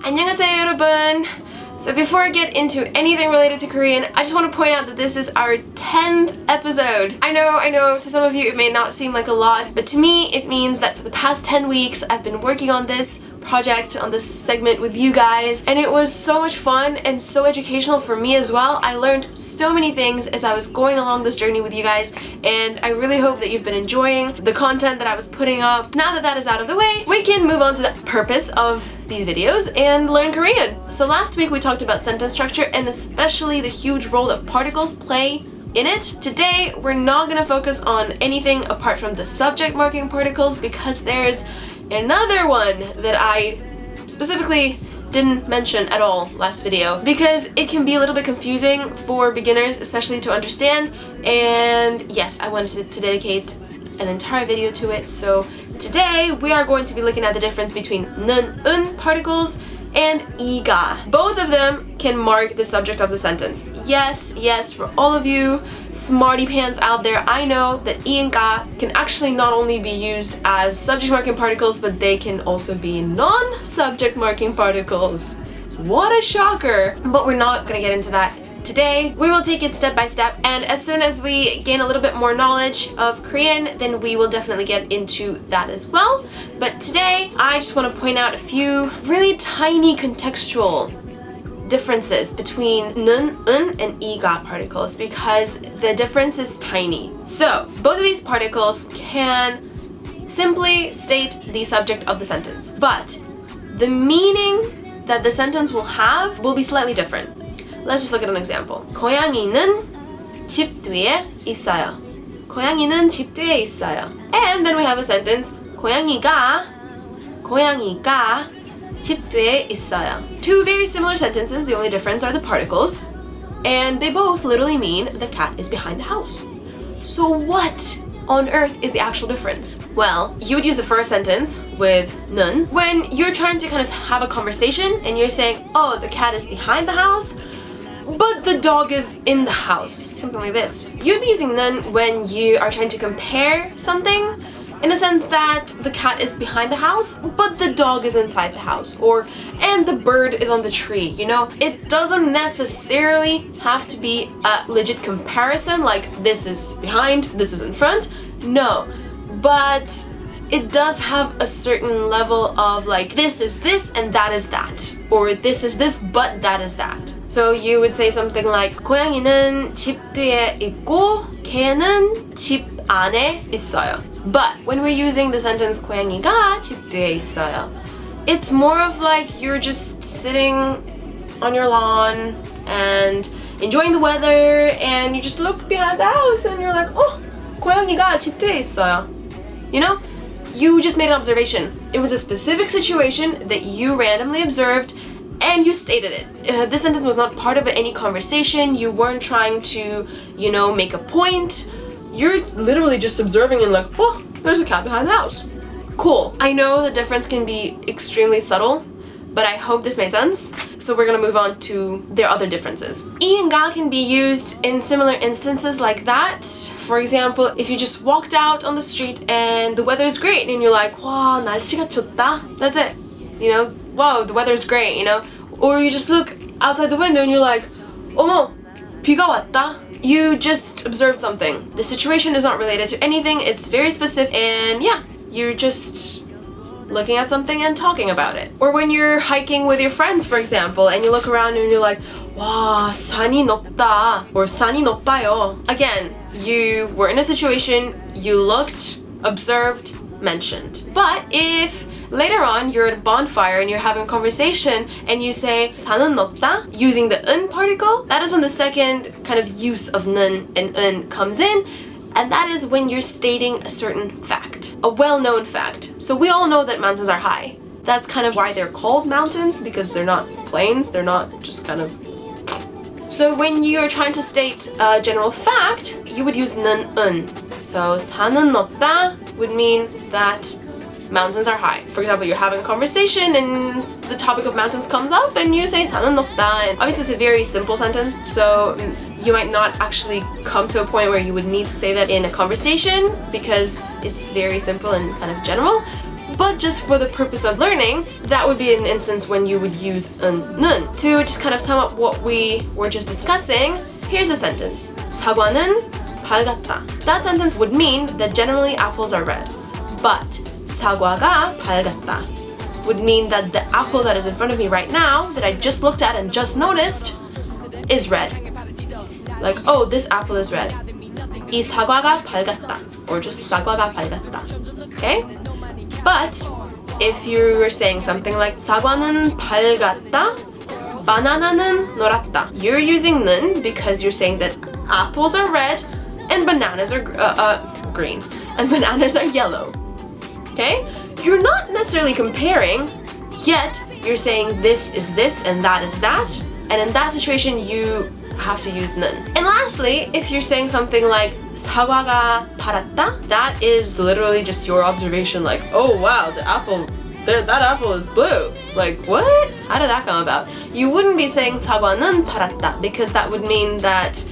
안녕하세요, 여러분. So before I get into anything related to Korean, I just want to point out that this is our 10th episode. I know, to some of you it may not seem like a lot, but to me it means that for the past 10 weeks I've been working on this project, on this segment with you guys, and it was so much fun and so educational for me as well. I learned so many things as I was going along this journey with you guys, and I really hope that you've been enjoying the content that I was putting up. Now that that is out of the way, we can move on to the purpose of these videos and learn Korean. So last week we talked about sentence structure and especially the huge role that particles play in it. Today we're not gonna focus on anything apart from the subject marking particles because there's another one that I specifically didn't mention at all last video because it can be a little bit confusing for beginners, especially to understand, and yes, I wanted to dedicate an entire video to it. So today we are going to be looking at the difference between 는, 은 particles and 이가. Both of them can mark the subject of the sentence. Yes, for all of you smarty pants out there, I know that 이 and 가 can actually not only be used as subject marking particles, but they can also be non-subject marking particles. What a shocker! But we're not gonna get into that today. We will take it step by step, and as soon as we gain a little bit more knowledge of Korean, then we will definitely get into that as well. But today, I just want to point out a few really tiny contextual differences between 는, 은, and 이가 particles because the difference is tiny. So, both of these particles can simply state the subject of the sentence, but the meaning that the sentence will have will be slightly different. Let's just look at an example. 고양이는 집 뒤에 있어요. 고양이는 집 뒤에 있어요. And then we have a sentence. 고양이가 집 뒤에 있어요. Two very similar sentences. The only difference are the particles. And they both literally mean the cat is behind the house. So what on earth is the actual difference? Well, you would use the first sentence with 는 when you're trying to kind of have a conversation and you're saying, oh, the cat is behind the house, but the dog is in the house. Something like this. You'd be using 는 when you are trying to compare something in a sense that the cat is behind the house, but the dog is inside the house. Or, and the bird is on the tree, you know? It doesn't necessarily have to be a legit comparison, like this is behind, this is in front. No, but it does have a certain level of like, this is this and that is that. Or this is this, but that is that. So you would say something like 고양이는 집 뒤에 있고 개는 집 안에 있어요. But when we're using the sentence 고양이가 집 뒤에 있어요, it's more of like you're just sitting on your lawn and enjoying the weather and you just look behind the house and you're like, oh, 고양이가 집 뒤에 있어요. You know? You just made an observation. It was a specific situation that you randomly observed and you stated it. This sentence was not part of any conversation. You weren't trying to, you know, make a point. You're literally just observing and like, oh, there's a cat behind the house. Cool. I know the difference can be extremely subtle, but I hope this made sense. So we're gonna move on to their other differences. 이 and 가 can be used in similar instances like that. For example, if you just walked out on the street and the weather is great and you're like, 와, 날씨가 좋다. That's it. You know, wow, the weather's great, you know? Or you just look outside the window and you're like, 어머, 비가 왔다. You just observed something. The situation is not related to anything, it's very specific, and yeah, you're just looking at something and talking about it. Or when you're hiking with your friends, for example, and you look around and you're like, 와, 산이 높다, or 산이 높아요. Again, you were in a situation, you looked, observed, mentioned. But if later on you're at a bonfire and you're having a conversation and you say 산은 높다 using the 은 particle, that is when the second kind of use of 는 and 은 comes in, and that is when you're stating a certain fact, a well-known fact. So we all know that mountains are high. That's kind of why they're called mountains, because they're not plains, they're not just kind of... So when you're trying to state a general fact, you would use 는 은. So 산은 높다 would mean that mountains are high. For example, you're having a conversation and the topic of mountains comes up and you say 산은 높다, and obviously it's a very simple sentence, so you might not actually come to a point where you would need to say that in a conversation because it's very simple and kind of general. but just for the purpose of learning, that would be an instance when you would use 는. To just kind of sum up what we were just discussing, here's a sentence. 사과는 밝았다. That sentence would mean that generally apples are red. But 사과가 밝았다 would mean that the apple that is in front of me right now, that I just looked at and just noticed, is red. Like, oh, this apple is red. 이 사과가 밝았다. Or just 사과가 밝았다. Okay? But if you were saying something like 사과는 밝았다, 바나나는 노랗다. You're using 는 because you're saying that apples are red and bananas are green. And bananas are yellow. Okay? You're not necessarily comparing, yet you're saying this is this and that is that. And in that situation, you have to use 는. And lastly, if you're saying something like 사과가 파랗다, that is literally just your observation, like, oh wow, the apple, that apple is blue. Like, what? How did that come about? You wouldn't be saying 사과는 파랗다 because that would mean that,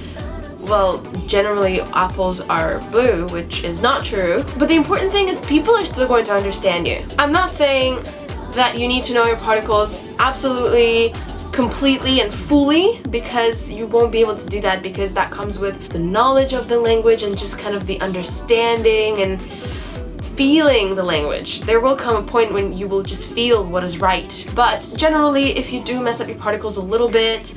well, generally apples are blue, which is not true. But the important thing is people are still going to understand you. I'm not saying that you need to know your particles absolutely, completely and fully, because you won't be able to do that because that comes with the knowledge of the language and just kind of the understanding and feeling the language. There will come a point when you will just feel what is right. But generally, if you do mess up your particles a little bit,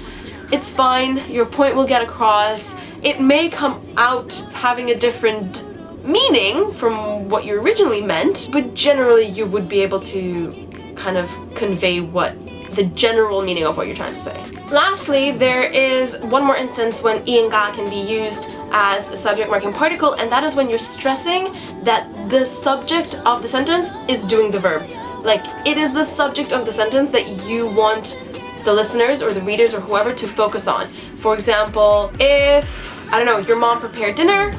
it's fine. Your point will get across. It may come out having a different meaning from what you originally meant, but generally you would be able to kind of convey what the general meaning of what you're trying to say. Lastly, there is one more instance when 이응가 can be used as a subject marking particle, and that is when you're stressing that the subject of the sentence is doing the verb. Like, it is the subject of the sentence that you want the listeners or the readers or whoever to focus on. For example, if, I don't know, your mom prepared dinner,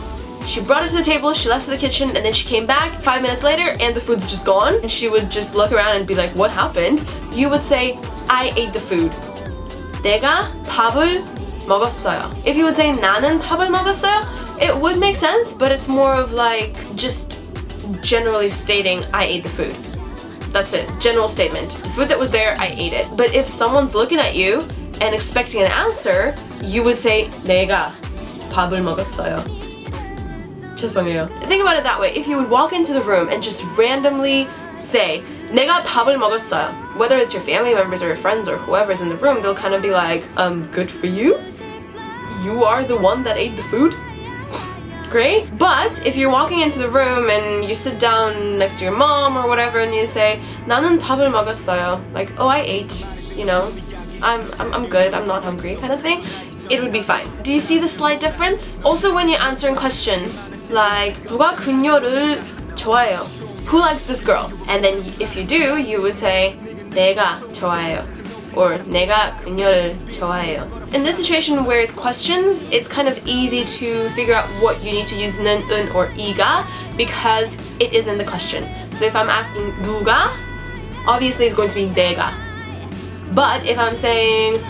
she brought it to the table, she left to the kitchen, and then she came back 5 minutes later and the food's just gone, and she would just look around and be like, what happened? You would say, I ate the food. 내가 밥을 먹었어요. If you would say 나는 밥을 먹었어요, it would make sense, but it's more of like just generally stating I ate the food. That's it. General statement. The food that was there, I ate it. But if someone's looking at you and expecting an answer, you would say 내가 밥을 먹었어요. 죄송해요. Think about it that way. If you would walk into the room and just randomly say 내가 밥을 먹었어요, whether it's your family members or your friends or whoever's in the room, they'll kind of be like, good for you? You are the one that ate the food? Great. But if you're walking into the room and you sit down next to your mom or whatever and you say 나는 밥을 먹었어요, like, oh, I ate, you know, I'm good, I'm not hungry kind of thing, it would be fine. Do you see the slight difference? Also, when you're answering questions like 누가 그녀를 좋아해요? Who likes this girl? And then if you do, you would say 내가 좋아해요. Or 내가 그녀를 좋아해요. In this situation where it's questions, it's kind of easy to figure out what you need to use 는, 은, or 이가 because it is in the question. So if I'm asking 누가, obviously it's going to be 내가. But if I'm saying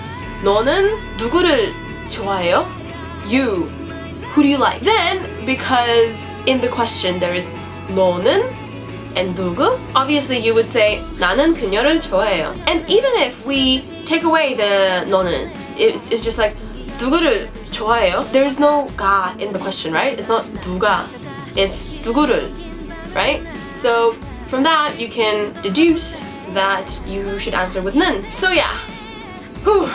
너는 누구를 좋아해요? You. Who do you like? Then, because in the question there is 너는 and 누구, obviously you would say 나는 그녀를 좋아해요. And even if we take away the 너는, it's just like 누구를 좋아해요? There's no 가 in the question, right? It's not 누가, it's 누구를, right? So from that you can deduce that you should answer with 는. So yeah. Whew.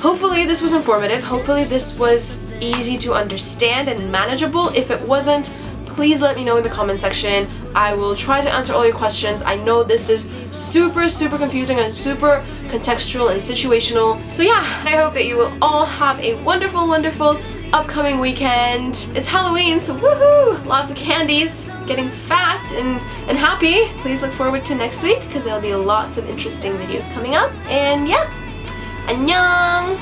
Hopefully this was informative. Hopefully this was easy to understand and manageable. If it wasn't, please let me know in the comment section. I will try to answer all your questions. I know this is super confusing and super contextual and situational. So yeah, I hope that you will all have a wonderful upcoming weekend. It's Halloween, so woohoo! Lots of candies, getting fat and happy. Please look forward to next week because there'll be lots of interesting videos coming up. And yeah, 안녕!